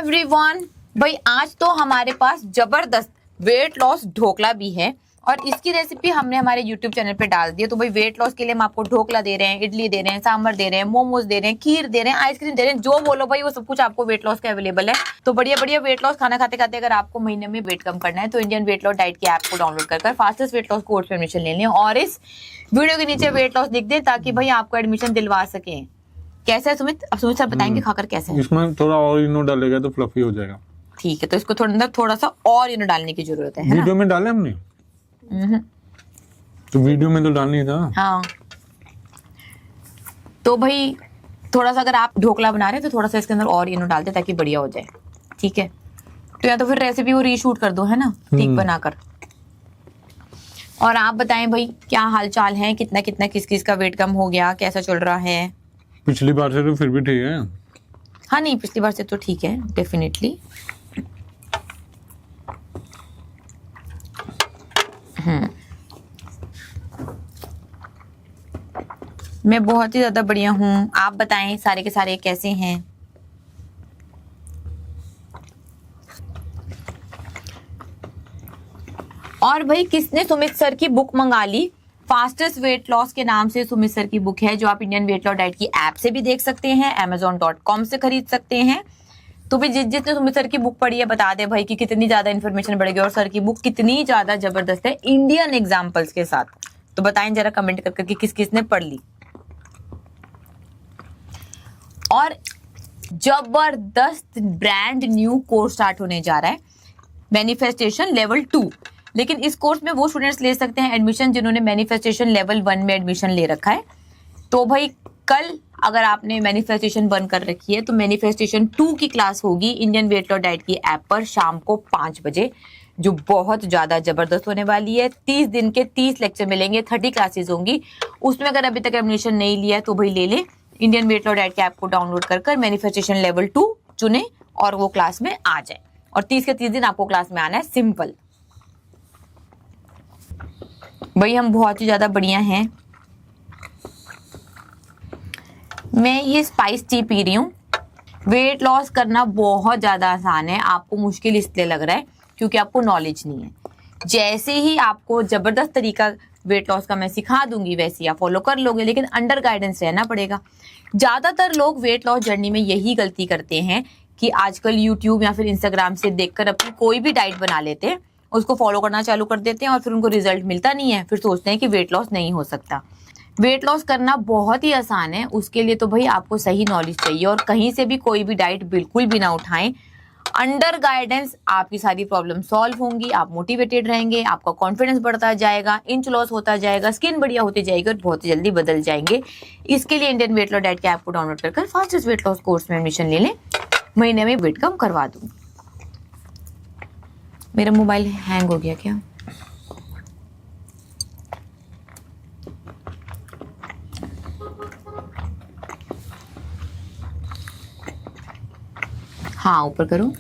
Everyone, भाई आज तो हमारे पास जबरदस्त वेट लॉस ढोकला भी है और इसकी रेसिपी हमने हमारे यूट्यूब चैनल पे डाल दी है। तो भाई वेट लॉस के लिए हम आपको ढोकला दे रहे हैं, इडली दे रहे हैं, सांभर दे रहे हैं, मोमोज दे रहे हैं, खीर दे रहे हैं, आइसक्रीम दे रहे हैं, जो बोलो भाई वो सब कुछ आपको वेट लॉस का अवेलेबल है। तो बढ़िया बढ़िया वेट लॉस खाना खाते खाते अगर आपको महीने में वेट कम करना है तो इंडियन वेट लॉस डाइट की ऐप को डाउनलोड कर फास्टेस्ट वेट लॉस कोर्स में एडमिशन ले लें और इस वीडियो के नीचे वेट लॉस लिख दें ताकि भाई आपको एडमिशन दिलवा सके। कैसा है सुमित? अब सुमित सर बताएंगे खाकर कैसा है। इसमें थोड़ा और इनो डालेगा तो फ्लफी हो जाएगा। ठीक है, तो इसको थोड़ा अंदर थोड़ा सा और इनो डालने की जरूरत है वीडियो में डाले हमने तो वीडियो में तो डालनी था। हाँ, तो भाई थोड़ा सा अगर आप ढोकला बना रहे हैं तो थोड़ा सा इसके अंदर और इनो डाल दे ताकि बढ़िया हो जाए। ठीक है, तो या तो फिर रेसिपी वो रीशूट कर दो, है ना, ठीक बनाकर। और आप बताएं भाई क्या हाल चाल है, कितना कितना किस किस का वेट कम हो गया, कैसा चल रहा है? पिछली बार से तो फिर भी ठीक है। हाँ नहीं, पिछली बार से तो ठीक है डेफिनेटली। मैं बहुत ही ज्यादा बढ़िया हूँ। आप बताएं सारे के सारे कैसे हैं? और भाई किसने सुमित सर की बुक मंगा ली? फास्टेस्ट वेट लॉस के नाम से सुमित सर की बुक है जो आप इंडियन वेट लॉस डाइट की ऐप से भी देख सकते हैं, amazon.com से खरीद सकते हैं। तो भी जिसने सुमित सर की बुक पढ़ी है बता दे भाई कि कितनी ज्यादा इन्फॉर्मेशन बढ़ गई और सर की बुक कितनी ज्यादा जबरदस्त है इंडियन एग्जाम्पल्स के साथ। तो बताएं जरा कमेंट करके कि किस किसने पढ़ ली। और जबरदस्त ब्रांड न्यू कोर्स स्टार्ट होने जा रहा है, मैनिफेस्टेशन लेवल 2। लेकिन इस कोर्स में वो स्टूडेंट्स ले सकते हैं एडमिशन जिन्होंने मैनिफेस्टेशन लेवल 1 में एडमिशन ले रखा है। तो भाई कल अगर आपने मैनिफेस्टेशन 1 कर रखी है तो मैनिफेस्टेशन 2 की क्लास होगी इंडियन वेट लॉस डाइट की ऐप पर शाम को 5 बजे, जो बहुत ज्यादा जबरदस्त होने वाली है। 30 दिन के 30 लेक्चर मिलेंगे, 30 क्लासेस होंगी। उसमें अगर अभी तक एडमिशन नहीं लिया है तो भाई ले ले, इंडियन वेट लॉस डाइट की ऐप को डाउनलोड कर मैनिफेस्टेशन लेवल 2 चुने और वो क्लास में आ जाए। और 30 के 30 दिन आपको क्लास में आना है, सिंपल। भाई हम बहुत ही ज्यादा बढ़िया हैं। मैं ये स्पाइस टी पी रही हूँ। वेट लॉस करना बहुत ज्यादा आसान है, आपको मुश्किल इसलिए लग रहा है क्योंकि आपको नॉलेज नहीं है। जैसे ही आपको जबरदस्त तरीका वेट लॉस का मैं सिखा दूंगी वैसे आप फॉलो कर लोगे, लेकिन अंडर गाइडेंस रहना पड़ेगा। ज्यादातर लोग वेट लॉस जर्नी में यही गलती करते हैं कि आजकल यूट्यूब या फिर इंस्टाग्राम से देखकर अपनी कोई भी डाइट बना लेते हैं, उसको फॉलो करना चालू कर देते हैं और फिर उनको रिजल्ट मिलता नहीं है, फिर सोचते हैं कि वेट लॉस नहीं हो सकता। वेट लॉस करना बहुत ही आसान है, उसके लिए तो भाई आपको सही नॉलेज चाहिए और कहीं से भी कोई भी डाइट बिल्कुल भी ना उठाएं। अंडर गाइडेंस आपकी सारी प्रॉब्लम सॉल्व होंगी, आप मोटिवेटेड रहेंगे, आपका कॉन्फिडेंस बढ़ता जाएगा, इंच लॉस होता जाएगा, स्किन बढ़िया होती जाएगी और बहुत ही जल्दी बदल जाएंगे। इसके लिए इंडियन वेट लॉस डाइट के ऐप को डाउनलोड कर फास्टेस्ट वेट लॉस कोर्स में एडमिशन ले लें, महीने में वेट कम करवा दूंगी। मेरा मोबाइल हैंग हो गया क्या? हाँ ऊपर करो।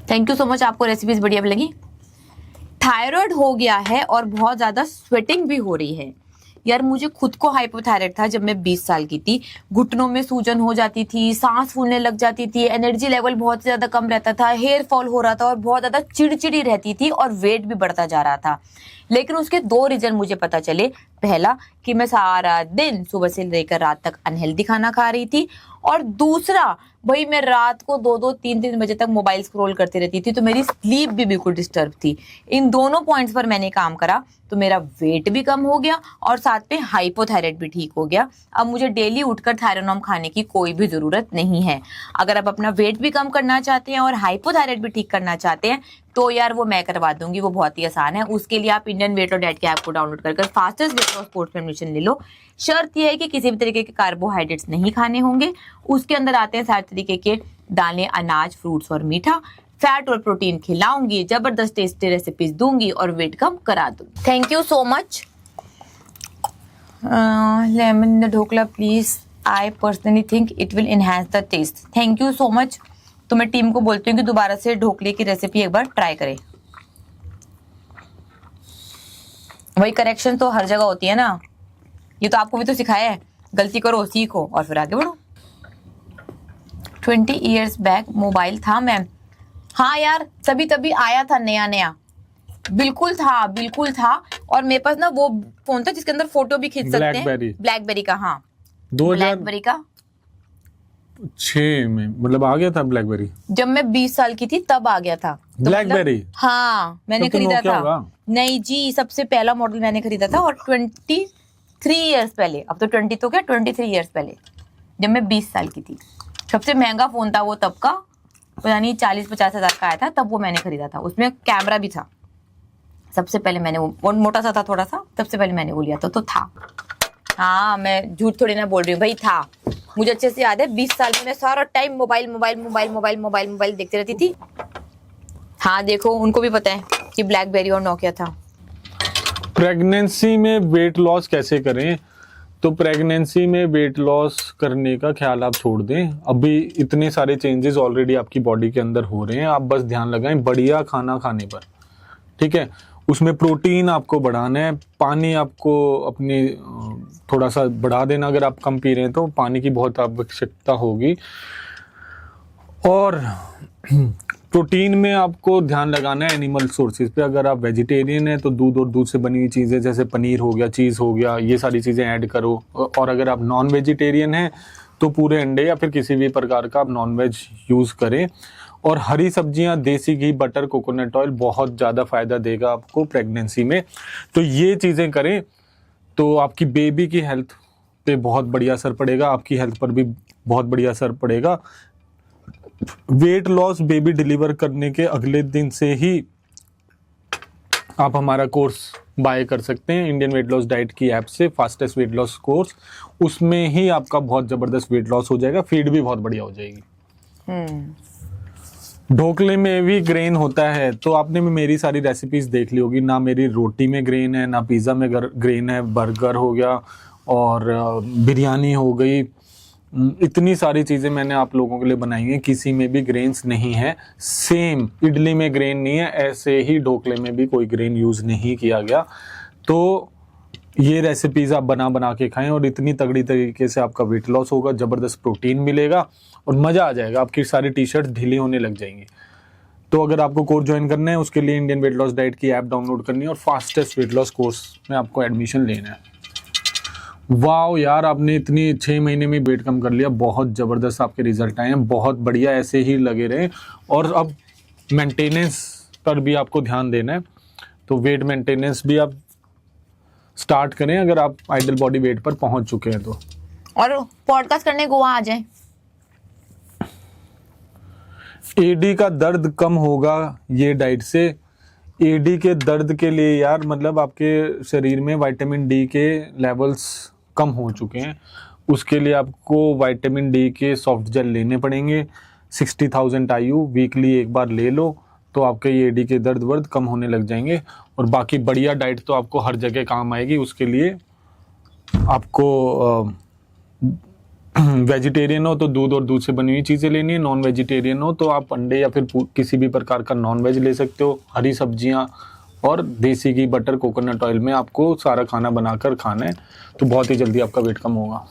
थैंक यू सो मच, आपको रेसिपीज बढ़िया लगी। थायराइड हो गया है और बहुत ज्यादा स्वेटिंग भी हो रही है। यार मुझे खुद को हाइपोथायराइड था जब मैं 20 साल की थी। घुटनों में सूजन हो जाती थी, सांस फूलने लग जाती थी, एनर्जी लेवल बहुत ज्यादा कम रहता था, हेयर फॉल हो रहा था और बहुत ज्यादा चिड़चिड़ी रहती थी और वेट भी बढ़ता जा रहा था। लेकिन उसके 2 रीजन मुझे पता चले। पहला कि मैं सारा दिन सुबह से लेकर रात तक अनहेल्दी खाना खा रही थी और दूसरा भाई मैं रात को 2-2 3-3 बजे तक मोबाइल स्क्रॉल करती रहती थी, तो मेरी स्लीप भी बिल्कुल डिस्टर्ब थी। इन दोनों पॉइंट्स पर मैंने काम करा तो मेरा वेट भी कम हो गया और साथ में हाइपोथायराइड भी ठीक हो गया। अब मुझे डेली उठकर थायरोनॉम खाने की कोई भी जरूरत नहीं है। अगर आप अपना वेट भी कम करना चाहते हैं और हाइपोथायराइड भी ठीक करना चाहते हैं तो यार वो मैं करवा दूंगी, वो बहुत ही आसान है। उसके लिए आप इंडियन वेट लॉस डाइट के ऐप को डाउनलोड कर फास्टेस्ट वेट लॉस कोर्स में एडमिशन ले लो। शर्त यह है कि किसी भी तरीके के कार्बोहाइड्रेट्स नहीं खाने होंगे। उसके अंदर आते हैं सारे तरीके के दालें, अनाज, फ्रूट्स और मीठा। फैट और प्रोटीन खिलाऊंगी, जबरदस्त टेस्टी रेसिपीज दूंगी और वेट कम करा दूंगी। Thank you so much. Lemon dhokla please, I personally think it will enhance the taste. Thank you so much. तो मैं टीम को बोलती हूँ कि दोबारा से ढोकले की रेसिपी एक बार ट्राई करें। वही करेक्शन तो हर जगह होती है ना, ये तो आपको भी तो सिखाया है, गलती करो, सीखो और फिर आगे बढ़ो। 20 years बैक मोबाइल था मैम। हाँ यार, तभी तभी आया था नया नया, बिल्कुल था। और मेरे पास ना वो फोन था जिसके अंदर फोटो भी खींच सकते हैं, ब्लैकबेरी का। हाँ 2006 ब्लैकबेरी का। में मतलब आ गया था ब्लैकबेरी। जब मैं 20 साल की थी तब आ गया था तो ब्लैकबेरी? मतलब, हाँ मैंने तब तो खरीदा नोकिया था। होगा। नहीं जी, सबसे पहला मॉडल मैंने खरीदा था, और 23 इयर्स पहले। अब तो 20 तो क्या, 23 इयर्स पहले, जब मैं 20 साल की थी। सबसे महंगा फोन था वो तब का, पता नहीं 40-50 हजार का आया था तब, वो मैंने खरीदा था। उसमें कैमरा भी था। सबसे पहले मैंने वो मोटा सा था थोड़ा सा, सबसे पहले मैंने वो लिया था तो था। हाँ मैं झूठ थोड़ी ना बोल रही हूँ भाई, था। मुझे अच्छे से याद है 20 साल में मैं सारा टाइम मोबाइल देखती रहती थी। हाँ देखो, उनको भी पता है कि ब्लैकबेरी और नोकिया था। प्रेगनेंसी में वेट लॉस कैसे करें? तो प्रेगनेंसी में वेट लॉस करने का ख्याल आप छोड़ दें। अभी इतने सारे चेंजेस ऑलरेडी आपकी बॉडी के अंदर हो रहे हैं, आप बस ध्यान लगाएं बढ़िया खाना खाने पर, ठीक है। उसमें प्रोटीन आपको बढ़ाना है, पानी आपको अपनी थोड़ा सा बढ़ा देना। अगर आप कम पी रहे हैं तो पानी की बहुत आवश्यकता होगी। और प्रोटीन में आपको ध्यान लगाना है एनिमल सोर्सेज पे। अगर आप वेजिटेरियन हैं तो दूध और दूध से बनी हुई चीज़ें जैसे पनीर हो गया, चीज़ हो गया, ये सारी चीज़ें ऐड करो। और अगर आप नॉन वेजिटेरियन हैं तो पूरे अंडे या फिर किसी भी प्रकार का आप नॉन वेज यूज़ करें। और हरी सब्जियां, देसी घी, बटर, कोकोनट ऑयल बहुत ज़्यादा फ़ायदा देगा आपको प्रेगनेंसी में। तो ये चीज़ें करें तो आपकी बेबी की हेल्थ पे बहुत बढ़िया असर पड़ेगा, आपकी हेल्थ पर भी बहुत बढ़िया असर पड़ेगा। वेट लॉस बेबी डिलीवर करने के अगले दिन से ही आप हमारा कोर्स बाय कर सकते हैं इंडियन वेट लॉस डाइट की ऐप से, फास्टेस्ट वेट लॉस कोर्स। उसमें ही आपका बहुत ज़बरदस्त वेट लॉस हो जाएगा, फीड भी बहुत बढ़िया हो जाएगी। ढोकले में भी ग्रेन होता है, तो आपने मेरी सारी रेसिपीज देख ली होगी ना। मेरी रोटी में ग्रेन है, ना पिज़्ज़ा में ग्रेन है, बर्गर हो गया और बिरयानी हो गई। इतनी सारी चीज़ें मैंने आप लोगों के लिए बनाई हैं, किसी में भी ग्रेन्स नहीं है। सेम इडली में ग्रेन नहीं है, ऐसे ही ढोकले में भी कोई ग्रेन यूज़ नहीं किया गया। तो ये रेसिपीज़ आप बना बना के खाएं और इतनी तगड़ी तरीके से आपका वेट लॉस होगा, ज़बरदस्त प्रोटीन मिलेगा और मज़ा आ जाएगा। आपकी सारी टी शर्ट ढीली होने लग जाएंगी। तो अगर आपको कोर्स ज्वाइन करना है उसके लिए इंडियन वेट लॉस डाइट की ऐप डाउनलोड करनी है और फास्टेस्ट वेट लॉस कोर्स में आपको एडमिशन लेना है। वाह यार, आपने इतनी 6 महीने में वेट कम कर लिया, बहुत ज़बरदस्त आपके रिजल्ट आए हैं, बहुत बढ़िया, ऐसे ही लगे रहे। और अब मेंटेनेंस पर भी आपको ध्यान देना है, तो वेट मेंटेनेंस भी आप स्टार्ट करें अगर आप आइडल बॉडी वेट पर पहुंच चुके हैं तो। और पॉडकास्ट करने गोवा आ जाए। एडी का दर्द कम होगा ये डाइट से। एडी के दर्द के लिए यार मतलब आपके शरीर में विटामिन डी के लेवल्स कम हो चुके हैं, उसके लिए आपको विटामिन डी के सॉफ्ट जेल लेने पड़ेंगे। 60,000 IU वीकली एक बार ले लो तो आपके ये एडी के दर्द वर्द कम होने लग जाएंगे। और बाकी बढ़िया डाइट तो आपको हर जगह काम आएगी। उसके लिए आपको वेजिटेरियन हो तो दूध और दूध से बनी हुई चीज़ें लेनी है, नॉन वेजिटेरियन हो तो आप अंडे या फिर किसी भी प्रकार का नॉन वेज ले सकते हो। हरी सब्जियां और देसी घी, बटर, कोकोनट ऑयल में आपको सारा खाना बनाकर खाना है, तो बहुत ही जल्दी आपका वेट कम होगा।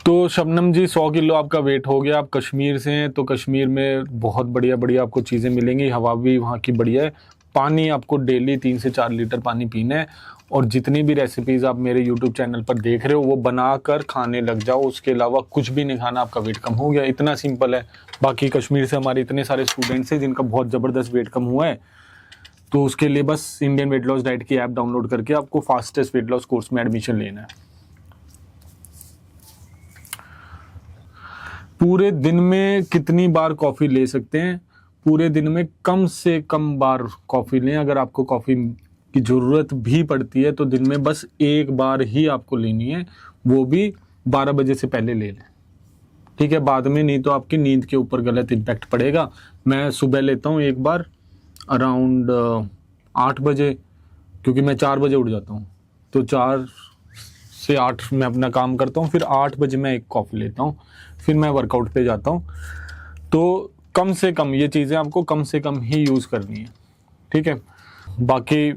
तो शबनम जी 100 किलो आपका वेट हो गया, आप कश्मीर से हैं तो कश्मीर में बहुत बढ़िया बढ़िया आपको चीज़ें मिलेंगी, हवा भी वहाँ की बढ़िया है। पानी आपको डेली 3 से 4 लीटर पानी पीना है। और जितनी भी रेसिपीज़ आप मेरे YouTube चैनल पर देख रहे हो वो बनाकर खाने लग जाओ, उसके अलावा कुछ भी नहीं खाना, आपका वेट कम हो गया। इतना सिंपल है। बाकी कश्मीर से हमारे इतने सारे स्टूडेंट्स हैं जिनका बहुत ज़बरदस्त वेट कम हुआ है, तो उसके लिए बस इंडियन वेट लॉस डाइट की ऐप डाउनलोड करके आपको फास्टेस्ट वेट लॉस कोर्स में एडमिशन लेना है। पूरे दिन में कितनी बार कॉफ़ी ले सकते हैं? पूरे दिन में कम से कम बार कॉफ़ी लें। अगर आपको कॉफ़ी की ज़रूरत भी पड़ती है तो दिन में बस एक बार ही आपको लेनी है, वो भी 12 बजे से पहले ले लें, ठीक है। बाद में नहीं तो आपकी नींद के ऊपर गलत इम्पैक्ट पड़ेगा। मैं सुबह लेता हूँ एक बार अराउंड 8 बजे, क्योंकि मैं 4 बजे उठ जाता हूँ, तो 4 से 8 मैं अपना काम करता हूँ, फिर 8 बजे मैं एक कॉफ़ी लेता हूँ, फिर मैं वर्कआउट पे जाता हूँ। तो कम से कम ये चीज़ें आपको कम से कम ही यूज़ करनी है, ठीक है। बाकी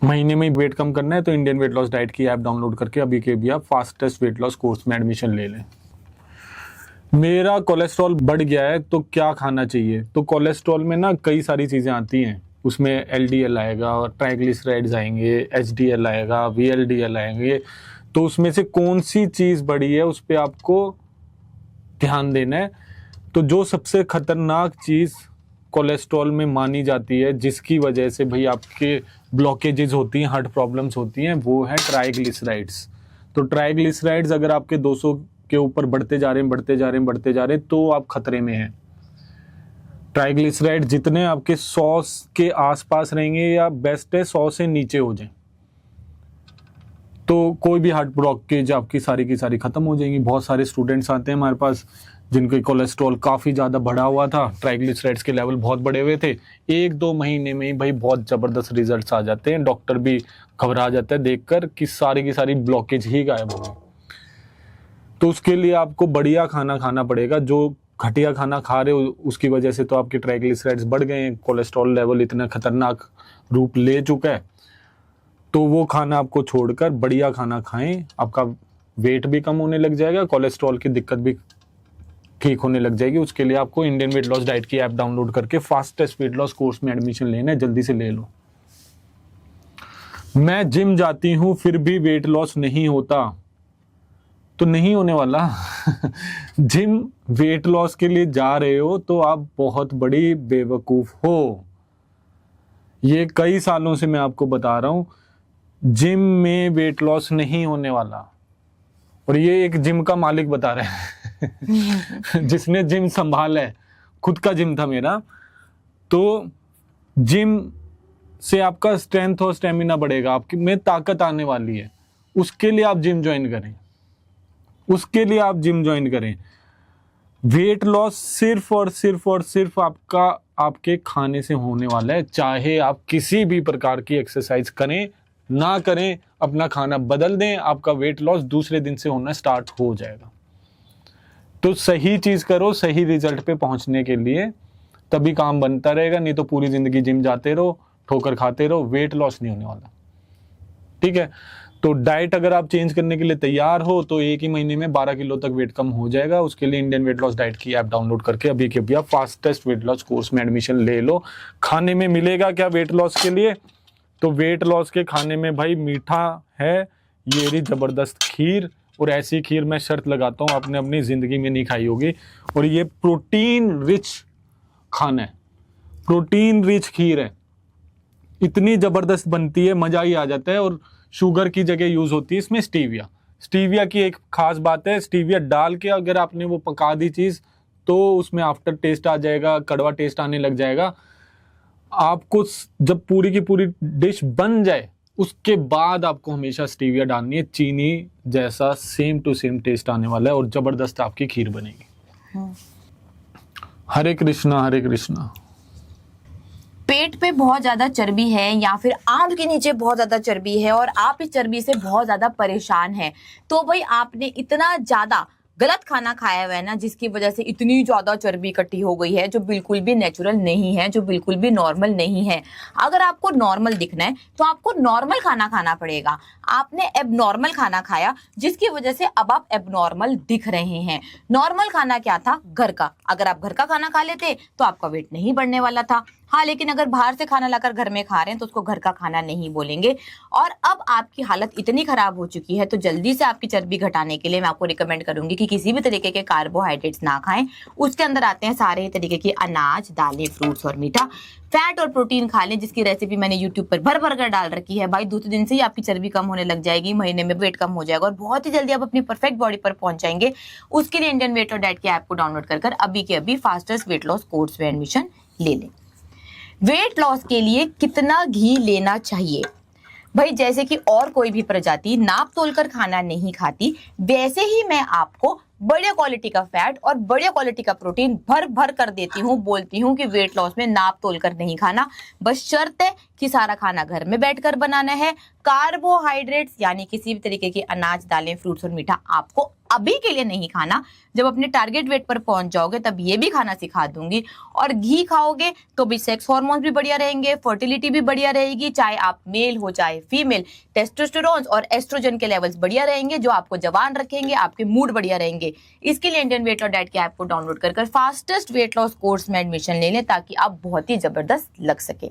महीने में वेट कम करना है तो इंडियन वेट लॉस डाइट की ऐप डाउनलोड करके अभी के भी आप फास्टेस्ट वेट लॉस कोर्स में एडमिशन ले लें। मेरा कोलेस्ट्रॉल बढ़ गया है तो क्या खाना चाहिए? तो कोलेस्ट्रॉल में ना कई सारी चीज़ें आती हैं, उसमें एलडीएल आएगा और ट्राइग्लिसराइड्स आएंगे, एचडीएल आएगा, वीएलडीएल आएंगे। तो उसमें से कौन सी चीज़ बढ़ी है उस पर आपको ध्यान देना है। तो जो सबसे खतरनाक चीज़ कोलेस्ट्रॉल में मानी जाती है, जिसकी वजह से भाई आपके ब्लॉकेजेस होती हैं, हार्ट प्रॉब्लम्स होती हैं, वो है ट्राइग्लिसराइड्स। तो ट्राइग्लिसराइड्स अगर आपके 200 के ऊपर बढ़ते जा रहे हैं तो आप खतरे में हैं। ट्राइग्लिसराइड जितने आपके 100 के आसपास रहेंगे या बेस्ट है 100 से नीचे हो जाए तो कोई भी हार्ट ब्लॉकेज आपकी सारी की सारी खत्म हो जाएंगी। बहुत सारे स्टूडेंट्स आते हैं हमारे पास जिनके कोलेस्ट्रॉल काफ़ी ज़्यादा बढ़ा हुआ था, ट्राइग्लिसराइड्स के लेवल बहुत बढ़े हुए थे, 1-2 महीने में ही भाई बहुत ज़बरदस्त रिजल्ट्स आ जाते हैं। डॉक्टर भी घबरा जाता है देखकर कि सारी की सारी ब्लॉकेज ही गायब हो गई। तो उसके लिए आपको बढ़िया खाना खाना पड़ेगा। जो घटिया खाना खा रहे हो उसकी वजह से तो आपके ट्राइग्लिसराइड्स बढ़ गए हैं, कोलेस्ट्रॉल लेवल इतना खतरनाक रूप ले चुका है। तो वो खाना आपको छोड़कर बढ़िया खाना खाएं, आपका वेट भी कम होने लग जाएगा, कोलेस्ट्रॉल की दिक्कत भी ठीक होने लग जाएगी। उसके लिए आपको इंडियन वेट लॉस डाइट की ऐप डाउनलोड करके फास्टेस्ट वेट लॉस कोर्स में एडमिशन लेना है, जल्दी से ले लो। मैं जिम जाती हूं फिर भी वेट लॉस नहीं होता, तो नहीं होने वाला। जिम वेट लॉस के लिए जा रहे हो तो आप बहुत बड़ी बेवकूफ हो। ये कई सालों से मैं आपको बता रहा हूं, जिम में वेट लॉस नहीं होने वाला। और ये एक जिम का मालिक बता रहा है जिसने जिम संभाला है, खुद का जिम था मेरा। तो जिम से आपका स्ट्रेंथ और स्टेमिना बढ़ेगा, आपकी में ताकत आने वाली है, उसके लिए आप जिम ज्वाइन करें, उसके लिए आप जिम ज्वाइन करें। वेट लॉस सिर्फ और सिर्फ आपके खाने से होने वाला है। चाहे आप किसी भी प्रकार की एक्सरसाइज करें ना करें, अपना खाना बदल दें, आपका वेट लॉस दूसरे दिन से होना स्टार्ट हो जाएगा। तो सही चीज करो सही रिजल्ट पे पहुंचने के लिए, तभी काम बनता रहेगा। नहीं तो पूरी जिंदगी जिम जाते रहो, ठोकर खाते रहो, वेट लॉस नहीं होने वाला। ठीक है, तो डाइट अगर आप चेंज करने के लिए तैयार हो तो 1 ही महीने में 12 किलो तक वेट कम हो जाएगा। उसके लिए इंडियन वेट लॉस डाइट की ऐप डाउनलोड करके अभी के अभी आप फास्टेस्ट वेट लॉस कोर्स में एडमिशन ले लो। खाने में मिलेगा क्या वेट लॉस के लिए? तो वेट लॉस के खाने में भाई मीठा है, ये रही जबरदस्त खीर, और ऐसी खीर मैं शर्त लगाता हूँ आपने अपनी जिंदगी में नहीं खाई होगी। और ये प्रोटीन रिच खाना है, प्रोटीन रिच खीर है, इतनी जबरदस्त बनती है, मजा ही आ जाता है। और शुगर की जगह यूज होती है इसमें स्टीविया। स्टीविया की एक खास बात है, स्टीविया डाल के अगर आपने वो पका दी चीज तो उसमें आफ्टर टेस्ट आ जाएगा, कड़वा टेस्ट आने लग जाएगा। आपको जब पूरी की पूरी डिश बन जाए उसके बाद आपको हमेशा स्टीविया डालनी है, चीनी जैसा सेम टू सेम टेस्ट आने वाला है और जबरदस्त आपकी खीर बनेगी। हरे कृष्णा हरे कृष्णा। पेट पे बहुत ज्यादा चर्बी है या फिर आंत के नीचे बहुत ज्यादा चर्बी है और आप इस चर्बी से बहुत ज्यादा परेशान हैं, तो भाई आपने इतना ज्यादा गलत खाना खाया हुआ है ना, जिसकी वजह से इतनी ज्यादा चर्बी इकट्ठी हो गई है, जो बिल्कुल भी नेचुरल नहीं है, जो बिल्कुल भी नॉर्मल नहीं है। अगर आपको नॉर्मल दिखना है तो आपको नॉर्मल खाना खाना पड़ेगा। आपने एबनॉर्मल खाना खाया जिसकी वजह से अब आप एबनॉर्मल दिख रहे हैं। नॉर्मल खाना क्या था? घर का। अगर आप घर का खाना खा लेते तो आपका वेट नहीं बढ़ने वाला था। हाँ, लेकिन अगर बाहर से खाना लाकर घर में खा रहे हैं तो उसको घर का खाना नहीं बोलेंगे। और अब आपकी हालत इतनी खराब हो चुकी है तो जल्दी से आपकी चर्बी घटाने के लिए मैं आपको रिकमेंड करूंगी कि किसी भी तरीके के कार्बोहाइड्रेट्स ना खाएं। उसके अंदर आते हैं सारे ही तरीके के अनाज, दालें, फ्रूट्स और मीठा। फैट और प्रोटीन खा लें, जिसकी रेसिपी मैंने यूट्यूब पर भर भर कर डाल रखी है। भाई दूसरे दिन से ही आपकी चर्बी कम होने लग जाएगी, महीने में वेट कम हो जाएगा और बहुत ही जल्दी आप अपनी परफेक्ट बॉडी पर पहुंच जाएंगे। उसके लिए इंडियन वेट और डाइट की ऐप को डाउनलोड कर अभी के अभी फास्टेस्ट वेट लॉस कोर्स में एडमिशन ले लें। वेट लॉस के लिए कितना घी लेना चाहिए? भाई जैसे कि और कोई भी प्रजाति नाप तोलकर खाना नहीं खाती, वैसे ही मैं आपको बढ़िया क्वालिटी का फैट और बढ़िया क्वालिटी का प्रोटीन भर भर कर देती हूँ। बोलती हूँ कि वेट लॉस में नाप तोलकर नहीं खाना, बस शर्त है कि सारा खाना घर में बैठकर बनाना है। कार्बोहाइड्रेट्स यानी किसी भी तरीके के अनाज, दालें, फ्रूट्स और मीठा आपको अभी के लिए नहीं खाना। जब अपने टारगेट वेट पर पहुंच जाओगे तब ये भी खाना सिखा दूंगी। और घी खाओगे तो भी सेक्स हार्मोन्स भी बढ़िया रहेंगे, फर्टिलिटी भी बढ़िया रहेगी, चाहे आप मेल हो चाहे फीमेल। टेस्टोस्टेरोन और एस्ट्रोजन के लेवल्स बढ़िया रहेंगे जो आपको जवान रखेंगे, आपके मूड बढ़िया रहेंगे। सके। इसके लिए इंडियन वेट लॉस डाइट की ऐप को डाउनलोड कर फास्टेस्ट वेट लॉस कोर्स में एडमिशन ले लें ताकि आप बहुत ही जबरदस्त लग सके।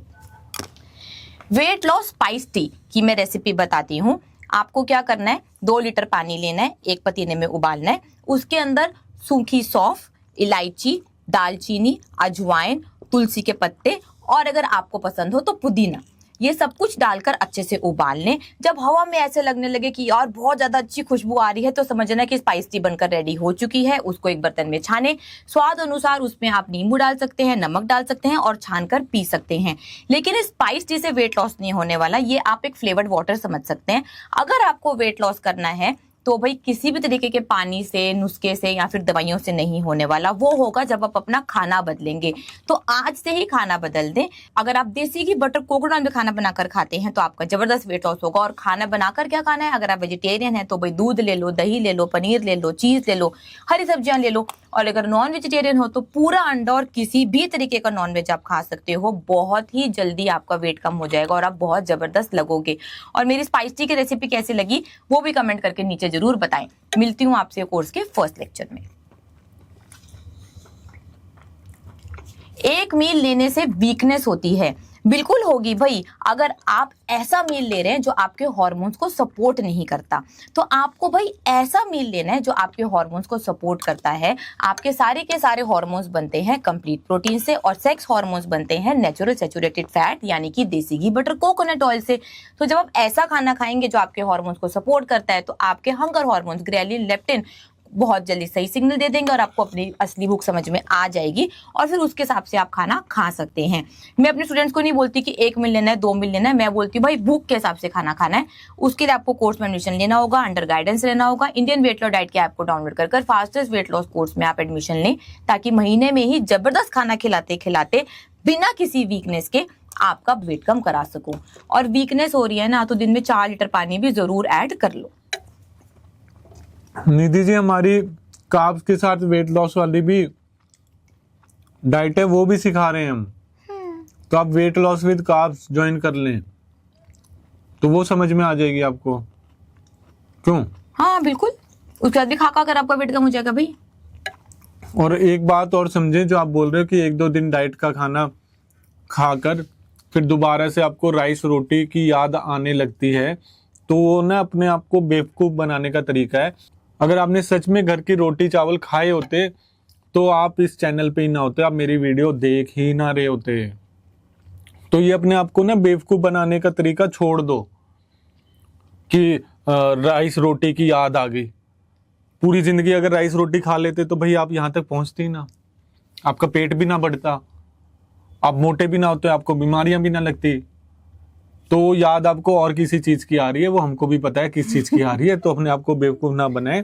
वेट लॉस स्पाइस टी की मैं रेसिपी बताती हूँ। आपको क्या करना है, 2 लीटर पानी लेना है, एक पतीले में उबालना है, उसके अंदर सूखी सौंफ, इलायची, दालचीनी, अजवाइन, तुलसी के पत्ते और अगर आपको पसंद हो तो पुदीना, ये सब कुछ डालकर अच्छे से उबाल लें। जब हवा में ऐसे लगने लगे कि यार बहुत ज्यादा अच्छी खुशबू आ रही है तो समझना कि स्पाइस टी बनकर रेडी हो चुकी है। उसको एक बर्तन में छाने, स्वाद अनुसार उसमें आप नींबू डाल सकते हैं, नमक डाल सकते हैं और छानकर पी सकते हैं। लेकिन इस स्पाइस टी से वेट लॉस नहीं होने वाला, ये आप एक फ्लेवर्ड वाटर समझ सकते हैं। अगर आपको वेट लॉस करना है तो भाई किसी भी तरीके के पानी से, नुस्खे से या फिर दवाइयों से नहीं होने वाला। वो होगा जब आप अपना खाना बदलेंगे। तो आज से ही खाना बदल दें। अगर आप देसी घी, बटर, कोकोनट में खाना बनाकर खाते हैं तो आपका जबरदस्त वेट लॉस होगा। और खाना बनाकर क्या खाना है, अगर आप वेजिटेरियन हैं तो भाई दूध ले लो, दही ले लो, पनीर ले लो, चीज ले लो, हरी सब्जियां ले लो। और अगर नॉन वेजिटेरियन हो तो पूरा अंडा और किसी भी तरीके का नॉन वेज आप खा सकते हो। बहुत ही जल्दी आपका वेट कम हो जाएगा और आप बहुत जबरदस्त लगोगे। और मेरी स्पाइस टी की रेसिपी कैसी लगी वो भी कमेंट करके नीचे जरूर बताएं। मिलती हूं आपसे कोर्स के फर्स्ट लेक्चर में। एक मील लेने से वीकनेस होती है, बिल्कुल होगी भाई। अगर आप ऐसा मील ले रहे हैं जो आपके हार्मोन्स को सपोर्ट नहीं करता, तो आपको भाई ऐसा मील लेना है जो आपके हार्मोन्स को सपोर्ट करता है। आपके सारे के सारे हार्मोन्स बनते हैं कंप्लीट प्रोटीन से और सेक्स हार्मोन्स बनते हैं नेचुरल सैचुरेटेड फैट यानी कि देसी घी, बटर, कोकोनट ऑयल से। तो जब आप ऐसा खाना खाएंगे जो आपके हार्मोन्स को सपोर्ट करता है तो आपके हंगर हार्मोन्स ग्रेलिन, लेप्टिन बहुत जल्दी सही सिग्नल दे देंगे और आपको अपनी असली भूख समझ में आ जाएगी और फिर उसके हिसाब से आप खाना खा सकते हैं। मैं अपने स्टूडेंट्स को नहीं बोलती कि 1 मील लेना है, 2 मील लेना है। मैं बोलती हूँ भाई भूख के हिसाब से खाना खाना है। उसके लिए आपको कोर्स में एडमिशन लेना होगा, अंडर गाइडेंस लेना होगा। इंडियन वेट लॉस डाइट की ऐप को डाउनलोड कर फास्टेस्ट वेट लॉस कोर्स में आप एडमिशन लें ताकि महीने में ही जबरदस्त खाना खिलाते खिलाते बिना किसी वीकनेस के आपका वेट कम करा सकूं। और वीकनेस हो रही है ना तो दिन में 4 लीटर पानी भी जरूर ऐड कर लो। निधि जी, हमारी कार्ब्स के साथ वेट लॉस वाली भी डाइट है, वो भी सिखा रहे हैं हम। तो आप weight loss with carbs join कर लें तो वो समझ में आ जाएगी आपको। क्यों? हाँ बिल्कुल, उसके बाद भी खा कर आपका वेट कम हो जाएगा भाई। और एक बात और समझें, जो आप बोल रहे हो कि 1-2 दिन डाइट का खाना खाकर फिर दोबारा से आपको राइस रोटी की याद आने लगती है, तो वो ना अपने आप को बेवकूफ़ बनाने का तरीका है। अगर आपने सच में घर की रोटी चावल खाए होते तो आप इस चैनल पे ही ना होते, आप मेरी वीडियो देख ही ना रहे होते। तो ये अपने आप को ना बेवकूफ़ बनाने का तरीका छोड़ दो कि राइस रोटी की याद आ गई। पूरी ज़िंदगी अगर राइस रोटी खा लेते तो भाई आप यहाँ तक पहुँचते ही ना, आपका पेट भी ना बढ़ता, आप मोटे भी ना होते, आपको बीमारियां भी ना लगती। तो याद आपको और किसी चीज की आ रही है, वो हमको भी पता है किस चीज की आ रही है। तो अपने आप को बेवकूफ ना बनाए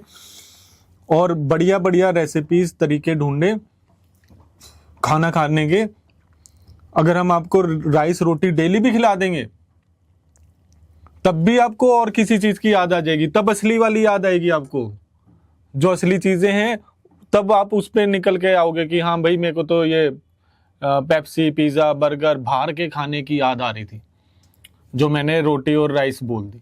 और बढ़िया बढ़िया रेसिपीज, तरीके ढूंढे खाना खाने के। अगर हम आपको राइस रोटी डेली भी खिला देंगे तब भी आपको और किसी चीज की याद आ जाएगी, तब असली वाली याद आएगी आपको, जो असली चीजें हैं। तब आप उस पर निकल के आओगे कि हाँ भाई मेरे को तो ये पेप्सी, पिज्जा, बर्गर बाहर के खाने की याद आ रही थी जो मैंने रोटी और राइस बोल दी।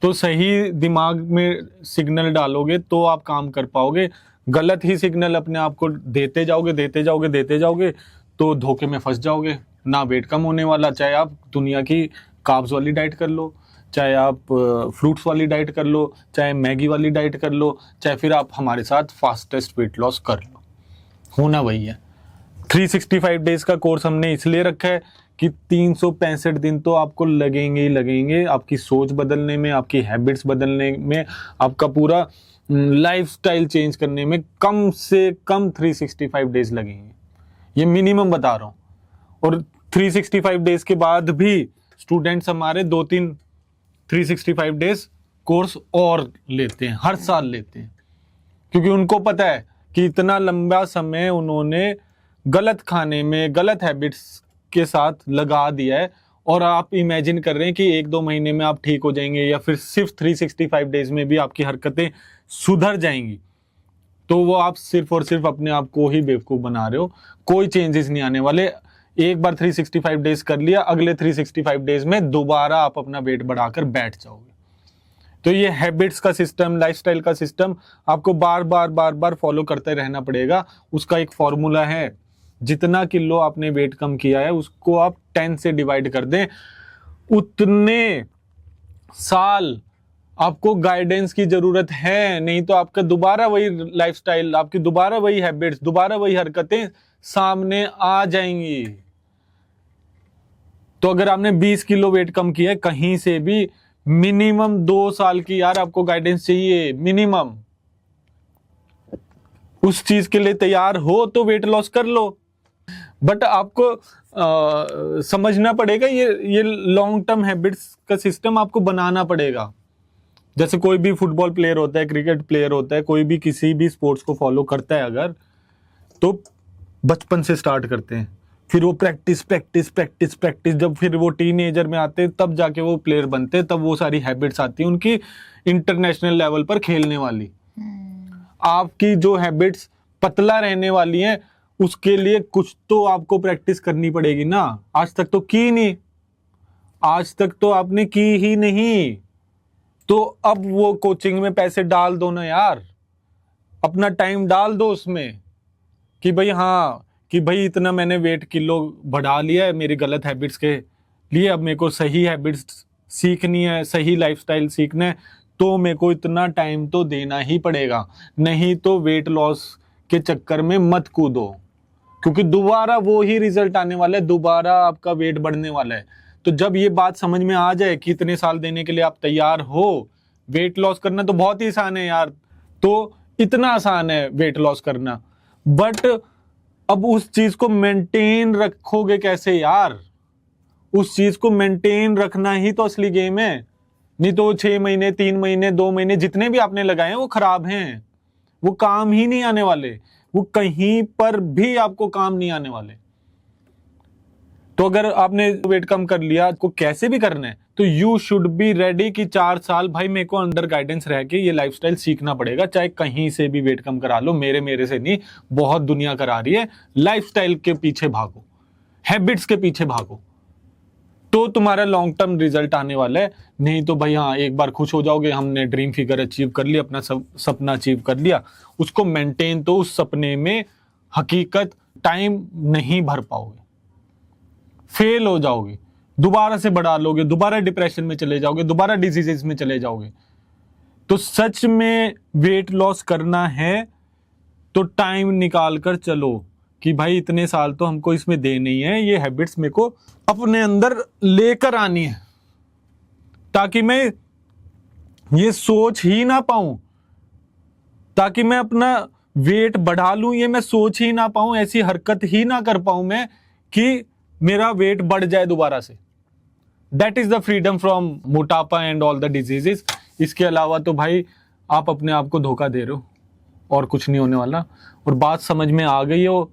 तो सही दिमाग में सिग्नल डालोगे तो आप काम कर पाओगे। गलत ही सिग्नल अपने आप को देते जाओगे तो धोखे में फंस जाओगे। ना वेट कम होने वाला, चाहे आप दुनिया की कार्ब्स वाली डाइट कर लो, चाहे आप फ्रूट्स वाली डाइट कर लो, चाहे मैगी वाली डाइट कर लो, चाहे फिर आप हमारे साथ फास्टेस्ट वेट लॉस कर लो, होना वही है। 365 डेज का कोर्स हमने इसलिए रखा है कि 365 दिन तो आपको लगेंगे ही लगेंगे आपकी सोच बदलने में, आपकी हैबिट्स बदलने में, आपका पूरा लाइफस्टाइल चेंज करने में कम से कम 365 डेज लगेंगे, ये मिनिमम बता रहा हूँ। और 365 डेज के बाद भी स्टूडेंट्स हमारे 2-3 365 डेज कोर्स और लेते हैं, हर साल लेते हैं, क्योंकि उनको पता है कि इतना लंबा समय उन्होंने गलत खाने में, गलत हैबिट्स के साथ लगा दिया है। और आप इमेजिन कर रहे हैं कि 1-2 महीने में आप ठीक हो जाएंगे या फिर सिर्फ 365 डेज में भी आपकी हरकतें सुधर जाएंगी। तो वो आप सिर्फ और सिर्फ अपने आप को ही बेवकूफ़ बना रहे हो। कोई चेंजेस नहीं आने वाले। एक बार 365 डेज कर लिया, अगले 365 डेज में दोबारा आप अपना वेट बढ़ाकर बैठ जाओगे। तो ये हैबिट्स का सिस्टम, लाइफस्टाइल का सिस्टम आपको बार बार फॉलो करते रहना पड़ेगा। उसका एक फॉर्मूला है, जितना किलो आपने वेट कम किया है उसको आप 10 से डिवाइड कर दें, उतने साल आपको गाइडेंस की जरूरत है। नहीं तो आपका दोबारा वही लाइफस्टाइल, आपकी दोबारा वही हैबिट्स, दोबारा वही हरकतें सामने आ जाएंगी। तो अगर आपने 20 किलो वेट कम किया है कहीं से भी, मिनिमम 2 साल की यार आपको गाइडेंस चाहिए, मिनिमम। उस चीज के लिए तैयार हो तो वेट लॉस कर लो, बट आपको समझना पड़ेगा ये लॉन्ग टर्म हैबिट्स का सिस्टम आपको बनाना पड़ेगा। जैसे कोई भी फुटबॉल प्लेयर होता है, क्रिकेट प्लेयर होता है, कोई भी किसी भी स्पोर्ट्स को फॉलो करता है अगर, तो बचपन से स्टार्ट करते हैं, फिर वो प्रैक्टिस, जब फिर वो टीनेजर में आते हैं तब जाके वो प्लेयर बनते हैं, तब वो सारी हैबिट्स आती है उनकी इंटरनेशनल लेवल पर खेलने वाली। आपकी जो हैबिट्स पतला रहने वाली हैं उसके लिए कुछ तो आपको प्रैक्टिस करनी पड़ेगी ना। आज तक तो की नहीं, आज तक तो आपने की ही नहीं, तो अब वो कोचिंग में पैसे डाल दो ना यार, अपना टाइम डाल दो उसमें कि भाई हाँ, कि भाई इतना मैंने वेट किलो बढ़ा लिया है मेरी गलत हैबिट्स के लिए, अब मेरे को सही हैबिट्स सीखनी है, सही लाइफस्टाइल सीखना है, तो मेरे को इतना टाइम तो देना ही पड़ेगा। नहीं तो वेट लॉस के चक्कर में मत कूदो, क्योंकि दोबारा वो ही रिजल्ट आने वाला है, दोबारा आपका वेट बढ़ने वाला है। तो जब ये बात समझ में आ जाए कि इतने साल देने के लिए आप तैयार हो, वेट लॉस करना तो बहुत ही आसान है यार, तो इतना आसान है वेट लॉस करना, बट अब उस चीज को मेंटेन रखोगे कैसे यार? उस चीज को मेंटेन रखना ही तो असली गेम है। नहीं तो 6 महीने, 3 महीने, 2 महीने जितने भी आपने लगाए हैं वो खराब हैं, वो काम ही नहीं आने वाले, वो कहीं पर भी आपको काम नहीं आने वाले। तो अगर आपने वेट कम कर लिया, आपको कैसे भी करना है, तो यू शुड बी रेडी कि 4 साल भाई मेरे को अंडर गाइडेंस रह के ये लाइफस्टाइल सीखना पड़ेगा, चाहे कहीं से भी वेट कम करा लो, मेरे से नहीं, बहुत दुनिया करा रही है। लाइफस्टाइल के पीछे भागो, हैबिट्स के पीछे भागो, तो तुम्हारा लॉन्ग टर्म रिजल्ट आने वाला है। नहीं तो भाई हाँ, एक बार खुश हो जाओगे, हमने ड्रीम फिगर अचीव कर लिया, अपना सपना अचीव कर लिया, उसको मेंटेन, तो उस सपने में हकीकत टाइम नहीं भर पाओगे, फेल हो जाओगे, दोबारा से बढ़ा लोगे, दोबारा डिप्रेशन में चले जाओगे, दोबारा डिजीजेस में चले जाओगे। तो सच में वेट लॉस करना है तो टाइम निकाल कर चलो कि भाई इतने साल तो हमको इसमें देने ही है, ये हैबिट्स मेरे को अपने अंदर लेकर आनी है, ताकि मैं ये सोच ही ना पाऊं, ताकि मैं अपना वेट बढ़ा लूं, ये मैं सोच ही ना पाऊं, ऐसी हरकत ही ना कर पाऊं मैं कि मेरा वेट बढ़ जाए दोबारा से। That is the freedom from मोटापा एंड ऑल द डिजीजेस। इसके अलावा तो भाई आप अपने आप को धोखा दे रहे हो और कुछ नहीं होने वाला। और बात समझ में आ गई हो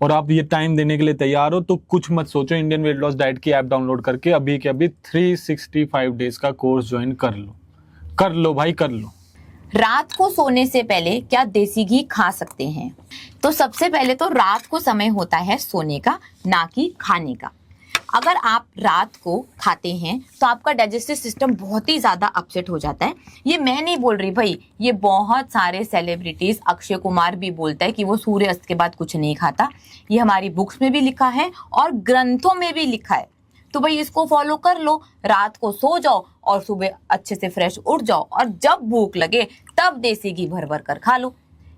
और आप ये टाइम देने के लिए तैयार हो, तो कुछ मत सोचो, इंडियन वेट लॉस डाइट की ऐप डाउनलोड करके अभी के अभी 365 डेज का कोर्स ज्वाइन कर लो भाई, कर लो। रात को सोने से पहले क्या देसी घी खा सकते हैं? तो सबसे पहले तो रात को समय होता है सोने का, ना कि खाने का। अगर आप रात को खाते हैं तो आपका डाइजेस्टिव सिस्टम बहुत ही ज़्यादा अपसेट हो जाता है। ये मैं नहीं बोल रही भाई, ये बहुत सारे सेलिब्रिटीज़, अक्षय कुमार भी बोलता है कि वो सूर्यास्त के बाद कुछ नहीं खाता। ये हमारी बुक्स में भी लिखा है और ग्रंथों में भी लिखा है। तो भाई इसको फॉलो कर लो, रात को सो जाओ और सुबह अच्छे से फ्रेश उठ जाओ, और जब भूख लगे तब देसी घी भर भर कर खा लो।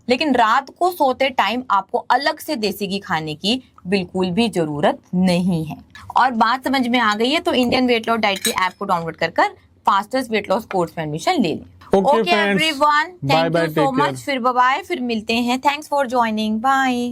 लेकिन रात को सोते टाइम आपको अलग से देसी घी खाने की बिल्कुल भी जरूरत नहीं है। और बात समझ में आ गई है तो इंडियन वेट लॉस डाइट की ऐप को डाउनलोड कर फास्टेस्ट वेट लॉस कोर्स में एडमिशन ले लें। Okay everyone, thank you so much. फिर बाय, फिर मिलते हैं। Thanks for joining, bye.